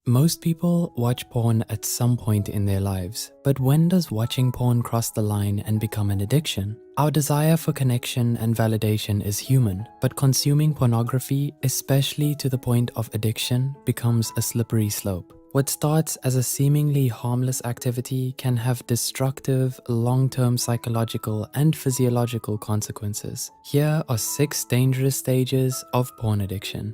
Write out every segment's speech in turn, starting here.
Most people watch porn at some point in their lives, but when does watching porn cross the line and become an addiction? Our desire for connection and validation is human, but consuming pornography, especially to the point of addiction, becomes a slippery slope. What starts as a seemingly harmless activity can have destructive, long-term psychological and physiological consequences. Here are 6 dangerous stages of porn addiction.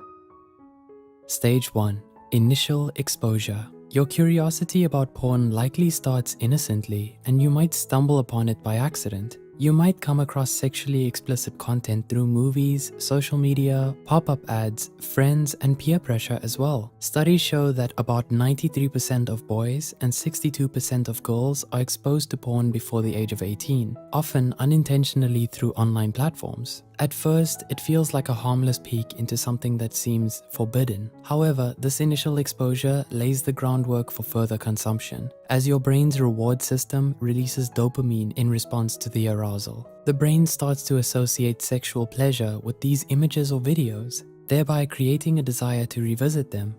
Stage 1. Initial exposure. Your curiosity about porn likely starts innocently, and you might stumble upon it by accident. You might come across sexually explicit content through movies, social media, pop-up ads, friends, and peer pressure as well. Studies show that about 93% of boys and 62% of girls are exposed to porn before the age of 18, often unintentionally through online platforms. At first, it feels like a harmless peek into something that seems forbidden. However, this initial exposure lays the groundwork for further consumption, as your brain's reward system releases dopamine in response to the arousal. The brain starts to associate sexual pleasure with these images or videos, thereby creating a desire to revisit them.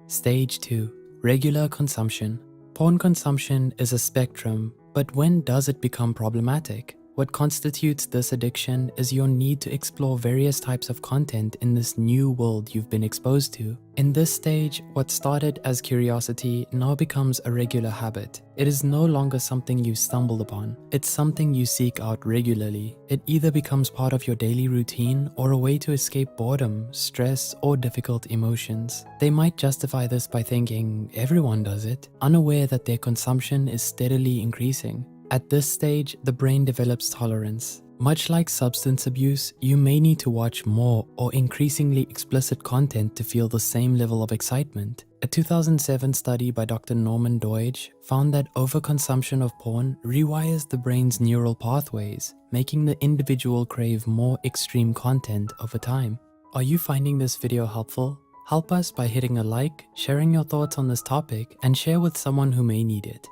Stage 2. Regular consumption. Porn consumption is a spectrum, but when does it become problematic? What constitutes this addiction is your need to explore various types of content in this new world you've been exposed to. In this stage, what started as curiosity now becomes a regular habit. It is no longer something you stumbled upon. It's something you seek out regularly. It either becomes part of your daily routine or a way to escape boredom, stress, or difficult emotions. They might justify this by thinking everyone does it, unaware that their consumption is steadily increasing. At this stage, the brain develops tolerance. Much like substance abuse, you may need to watch more or increasingly explicit content to feel the same level of excitement. A 2007 study by Dr. Norman Doidge found that overconsumption of porn rewires the brain's neural pathways, making the individual crave more extreme content over time. Are you finding this video helpful? Help us by hitting a like, sharing your thoughts on this topic, and share with someone who may need it.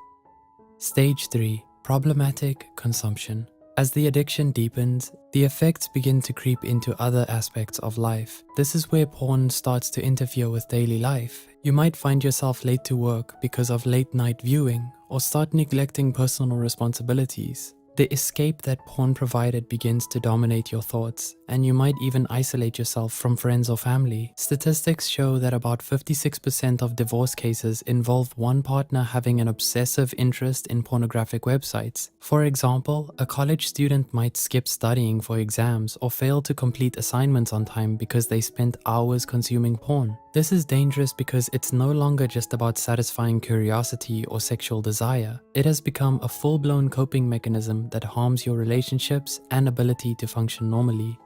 Stage 3. Problematic consumption. As the addiction deepens, the effects begin to creep into other aspects of life. This is where porn starts to interfere with daily life. You might find yourself late to work because of late night viewing, or start neglecting personal responsibilities. The escape that porn provided begins to dominate your thoughts, and you might even isolate yourself from friends or family. Statistics show that about 56% of divorce cases involve one partner having an obsessive interest in pornographic websites. For example, a college student might skip studying for exams or fail to complete assignments on time because they spent hours consuming porn. This is dangerous because it's no longer just about satisfying curiosity or sexual desire. It has become a full-blown coping mechanism that harms your relationships and ability to function normally.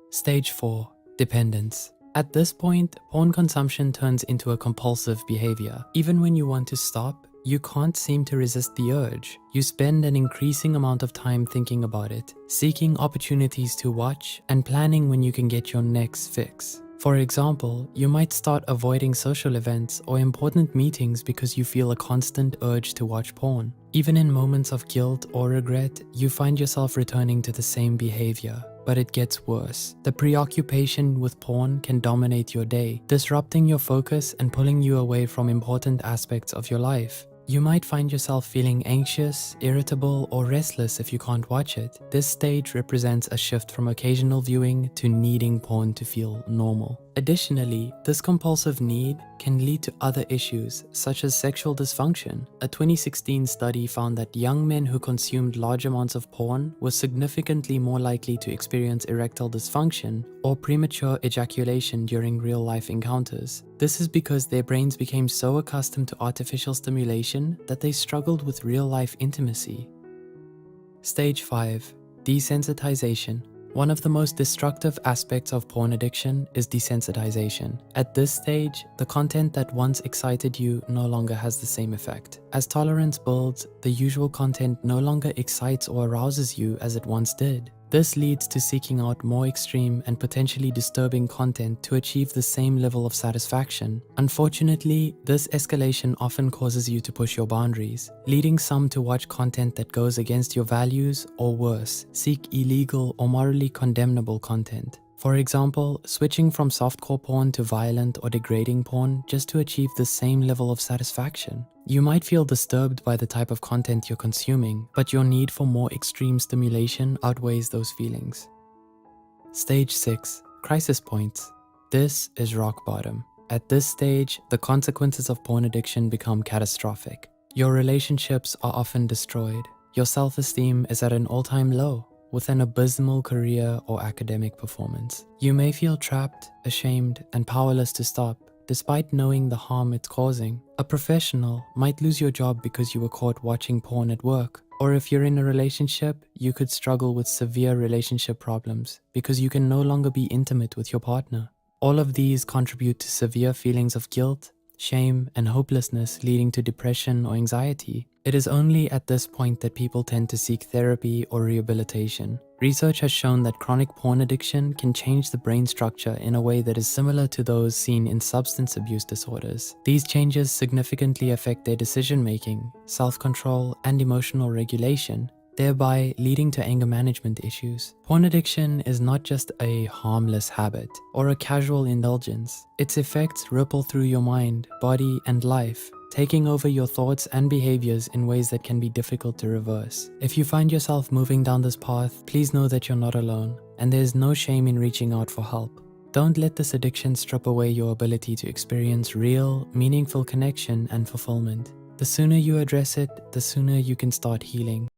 Stage 4. Dependence. At this point, porn consumption turns into a compulsive behavior. Even when you want to stop, you can't seem to resist the urge. You spend an increasing amount of time thinking about it, seeking opportunities to watch, and planning when you can get your next fix. For example, you might start avoiding social events or important meetings because you feel a constant urge to watch porn. Even in moments of guilt or regret, you find yourself returning to the same behavior. But it gets worse. The preoccupation with porn can dominate your day, disrupting your focus and pulling you away from important aspects of your life. You might find yourself feeling anxious, irritable, or restless if you can't watch it. This stage represents a shift from occasional viewing to needing porn to feel normal. Additionally, this compulsive need can lead to other issues, such as sexual dysfunction. A 2016 study found that young men who consumed large amounts of porn were significantly more likely to experience erectile dysfunction or premature ejaculation during real-life encounters. This is because their brains became so accustomed to artificial stimulation that they struggled with real-life intimacy. Stage 5. Desensitization. One of the most destructive aspects of porn addiction is desensitization. At this stage, the content that once excited you no longer has the same effect. As tolerance builds, the usual content no longer excites or arouses you as it once did. This leads to seeking out more extreme and potentially disturbing content to achieve the same level of satisfaction. Unfortunately, this escalation often causes you to push your boundaries, leading some to watch content that goes against your values, or worse, seek illegal or morally condemnable content. For example, switching from softcore porn to violent or degrading porn just to achieve the same level of satisfaction. You might feel disturbed by the type of content you're consuming, but your need for more extreme stimulation outweighs those feelings. Stage 6. Crisis points. This is rock bottom. At this stage, the consequences of porn addiction become catastrophic. Your relationships are often destroyed. Your self-esteem is at an all-time low, with an abysmal career or academic performance. You may feel trapped, ashamed, and powerless to stop, despite knowing the harm it's causing. A professional might lose your job because you were caught watching porn at work. Or if you're in a relationship, you could struggle with severe relationship problems because you can no longer be intimate with your partner. All of these contribute to severe feelings of guilt, shame, and hopelessness, leading to depression or anxiety. It is only at this point that people tend to seek therapy or rehabilitation. Research has shown that chronic porn addiction can change the brain structure in a way that is similar to those seen in substance abuse disorders. These changes significantly affect their decision-making, self-control, and emotional regulation, thereby leading to anger management issues. Porn addiction is not just a harmless habit or a casual indulgence. Its effects ripple through your mind, body, and life, taking over your thoughts and behaviors in ways that can be difficult to reverse. If you find yourself moving down this path, please know that you're not alone, and there's no shame in reaching out for help. Don't let this addiction strip away your ability to experience real, meaningful connection and fulfillment. The sooner you address it, the sooner you can start healing.